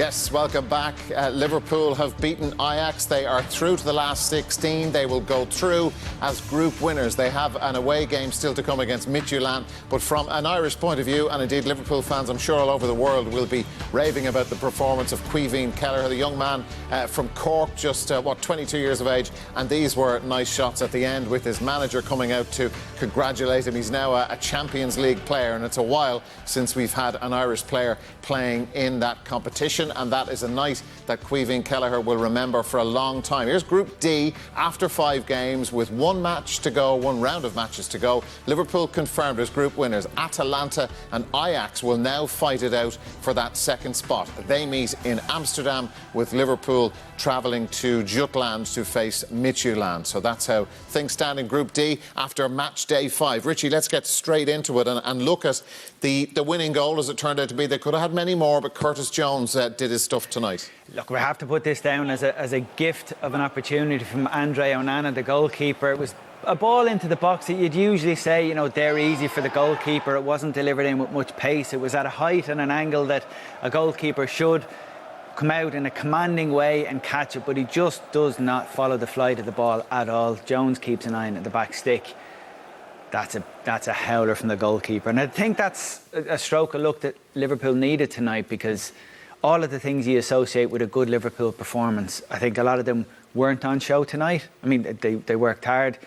Yes, welcome back. Liverpool have beaten Ajax. They are through to the last 16. They will go through as group winners. They have an away game still to come against Midtjylland. But from an Irish point of view, and indeed Liverpool fans, I'm sure all over the world, will be raving about the performance of Caoimhín Kelleher, the young man from Cork, just, 22 years of age. And these were nice shots at the end with his manager coming out to congratulate him. He's now a Champions League player, and it's a while since we've had an Irish player playing in that competition. And that is a night that Caoimhín Kelleher will remember for a long time. Here's Group D after 5 games with one match to go, one round of matches to go. Liverpool confirmed as group winners. Atalanta and Ajax will now fight it out for that second spot. They meet in Amsterdam, with Liverpool travelling to Jutland to face Midtjylland. So that's how things stand in Group D after match day 5. Richie, let's get straight into it and look at the winning goal as it turned out to be. They could have had many more, but Curtis Jones did his stuff tonight. Look, we have to put this down as a gift of an opportunity from Andre Onana, the goalkeeper. It was a ball into the box that you'd usually say, they're easy for the goalkeeper. It wasn't delivered in with much pace. It was at a height and an angle that a goalkeeper should come out in a commanding way and catch it, but he just does not follow the flight of the ball at all. Jones keeps an eye on the back stick. That's a howler from the goalkeeper, and I think that's a stroke of luck that Liverpool needed tonight, because all of the things you associate with a good Liverpool performance, I think a lot of them weren't on show tonight. I mean, they worked hard,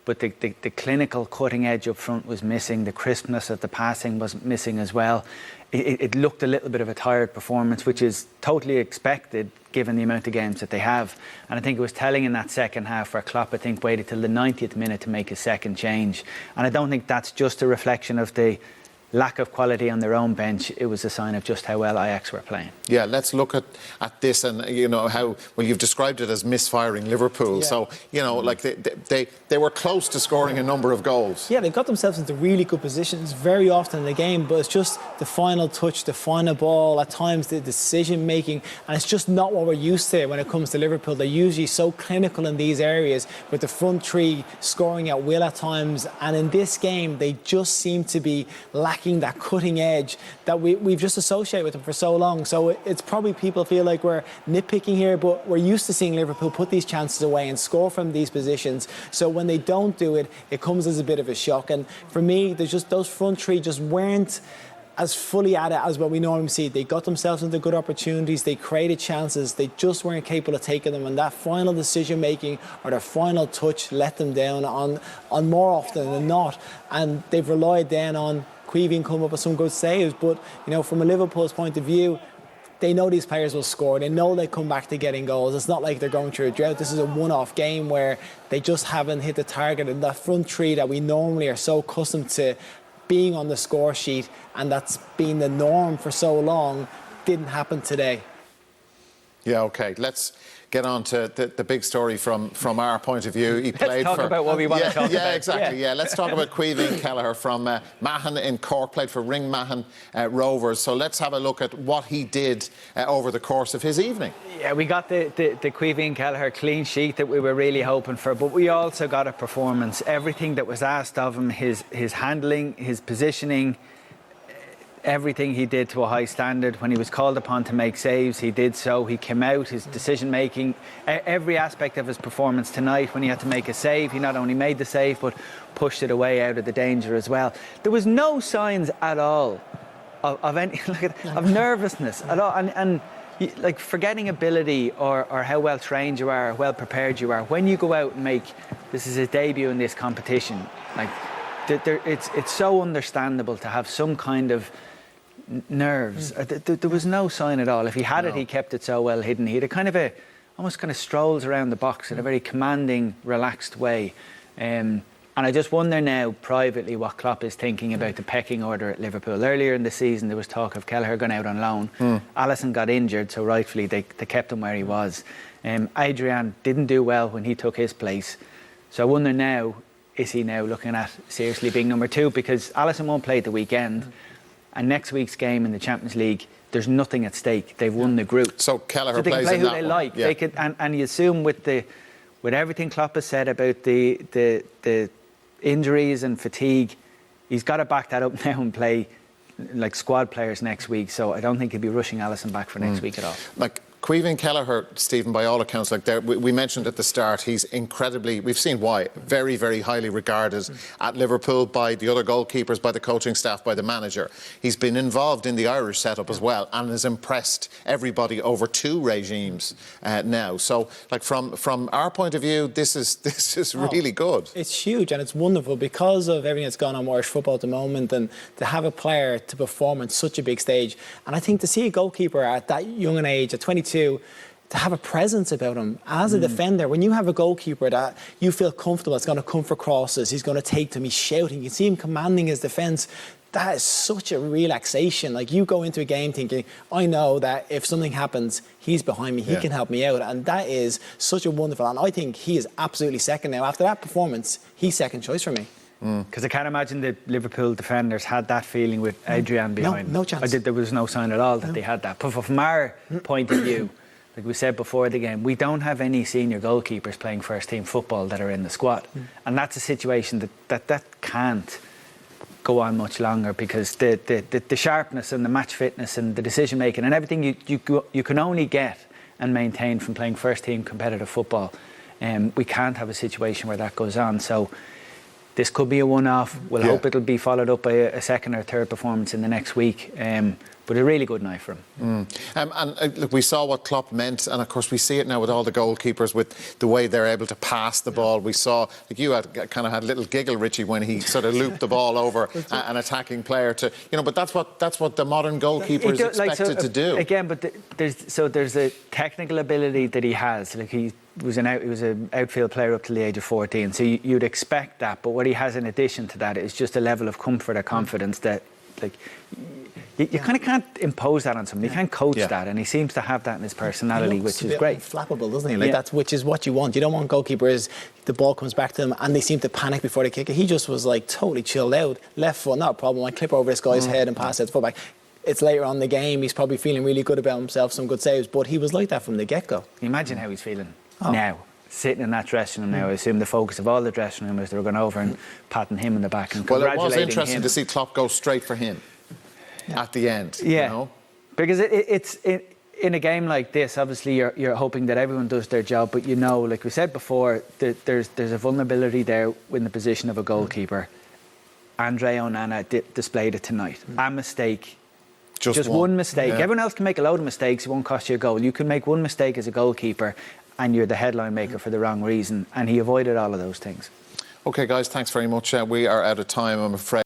but the clinical cutting edge up front was missing. The crispness of the passing was missing as well. It looked a little bit of a tired performance, which is totally expected given the amount of games that they have. And I think it was telling in that second half where Klopp, I think, waited till the 90th minute to make a second change. And I don't think that's just a reflection of the lack of quality on their own bench. It was a sign of just how well Ajax were playing. Yeah, let's look at this, and how you've described it as misfiring Liverpool. Yeah. So like they were close to scoring a number of goals. Yeah, they got themselves into really good positions very often in the game, but it's just the final touch, the final ball, at times the decision making, and it's just not what we're used to when it comes to Liverpool. They're usually so clinical in these areas, with the front three scoring at will at times, and in this game they just seem to be lacking that cutting edge that we've just associated with them for so long. So it's probably people feel like we're nitpicking here, but we're used to seeing Liverpool put these chances away and score from these positions. So when they don't do it, it comes as a bit of a shock. And for me, there's just those front three just weren't as fully at it as what we normally see. They got themselves into good opportunities, they created chances, they just weren't capable of taking them, and that final decision making or their final touch let them down on more often than not. And they've relied then on Caoimhín come up with some good saves, but from a Liverpool's point of view, they know these players will score. They know they come back to getting goals. It's not like they're going through a drought. This is a one-off game where they just haven't hit the target. And that front three that we normally are so accustomed to being on the score sheet, and that's been the norm for so long, didn't happen today. Yeah, OK. Let's get on to the big story from our point of view. Let's talk about what we want to talk about. Yeah, exactly. Yeah, let's talk about Caoimhín Kelleher from Mahon in Cork, played for Ring Mahon Rovers. So let's have a look at what he did over the course of his evening. Yeah, we got the Caoimhín Kelleher clean sheet that we were really hoping for, but we also got a performance. Everything that was asked of him, his handling, his positioning, everything he did to a high standard. When he was called upon to make saves, he did so. He came out, his decision making, every aspect of his performance tonight. When he had to make a save, he not only made the save but pushed it away out of the danger as well. There was no signs at all of any of nervousness at all, and like forgetting ability or how well trained you are, well prepared you are. When you go out and make, this is his debut in this competition, like it's so understandable to have some kind of nerves. There was no sign at all. If he had it, he kept it so well hidden. He had a kind of almost kind of strolls around the box in a very commanding, relaxed way. And I just wonder now privately what Klopp is thinking about the pecking order at Liverpool. Earlier in the season there was talk of Kelleher going out on loan. Alisson got injured, so rightfully they kept him where he was. Adrian didn't do well when he took his place. So I wonder now, is he now looking at seriously being number 2? Because Alisson won't play at the weekend. And next week's game in the Champions League, there's nothing at stake. They've won the group. So Kelleher so they plays can play in who that they one. like. Yeah. They could, and you assume with everything Klopp has said about the injuries and fatigue, he's got to back that up now and play like squad players next week, so I don't think he'll be rushing Alisson back for next week at all. Like Caoimhín Kelleher, Stephen, by all accounts, like we mentioned at the start, he's incredibly, we've seen why, very, very highly regarded at Liverpool by the other goalkeepers, by the coaching staff, by the manager. He's been involved in the Irish setup as well and has impressed everybody over 2 regimes now. So, like from our point of view, this is really good. It's huge and it's wonderful because of everything that's gone on in Irish football at the moment, and to have a player to perform on such a big stage. And I think to see a goalkeeper at that young an age, at 22, to have a presence about him as a defender. When you have a goalkeeper that you feel comfortable, it's going to come for crosses, he's going to take them, he's shouting, you see him commanding his defence, that is such a relaxation. Like, you go into a game thinking, I know that if something happens, he's behind me, he can help me out, and that is such a wonderful, and I think he is absolutely second now. After that performance, he's second choice for me. Because I can't imagine the Liverpool defenders had that feeling with Adrian behind. No chance. There was no sign at all that they had that. But from our point of view, like we said before the game, we don't have any senior goalkeepers playing first team football that are in the squad. And that's a situation that can't go on much longer, because the sharpness and the match fitness and the decision making and everything you can only get and maintain from playing first team competitive football. We can't have a situation where that goes on. So this could be a one-off. We'll hope it'll be followed up by a second or third performance in the next week. But a really good night for him. Look, we saw what Klopp meant, and of course we see it now with all the goalkeepers, with the way they're able to pass the ball. We saw, like, you had kind of had a little giggle, Richie, when he sort of looped the ball over an attacking player to, but that's what the modern goalkeeper is expected to do. Again, but there's a technical ability that he has. Like, he was an outfield player up to the age of 14, so you'd expect that. But what he has in addition to that is just a level of comfort or confidence that, like, you kind of can't impose that on someone. You can't coach that, and he seems to have that in his personality, which is great. Flappable, doesn't he? Like, which is what you want. You don't want goalkeepers, the ball comes back to them and they seem to panic before they kick it. He just was like totally chilled out. Left foot, not a problem. I clip over this guy's head and pass it to fullback. It's later on in the game. He's probably feeling really good about himself, some good saves, but he was like that from the get-go. Imagine how he's feeling now, sitting in that dressing room now. I assume the focus of all the dressing room is they were going over and patting him in the back and congratulating him. Well, it was interesting to see Klopp go straight for him at the end. Because it's in a game like this, obviously you're hoping that everyone does their job, but like we said before, there's a vulnerability there in the position of a goalkeeper. Andre Onana displayed it tonight. A mistake. Just one mistake. Everyone else can make a load of mistakes. It won't cost you a goal. You can make one mistake as a goalkeeper and you're the headline maker for the wrong reason, and he avoided all of those things. OK, guys, thanks very much. We are out of time, I'm afraid.